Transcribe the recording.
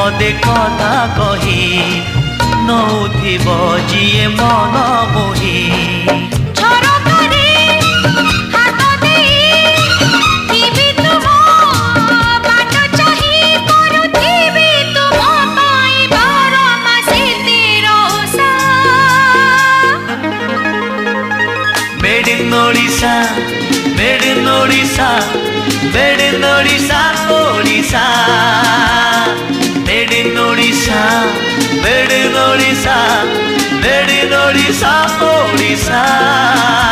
पदे कथा कही नौथिब जिए मन मोही Made in Odisha, made in Odisha, made in Odisha, Odisha. Made in Odisha, made in Odisha, made in Odisha, Odisha.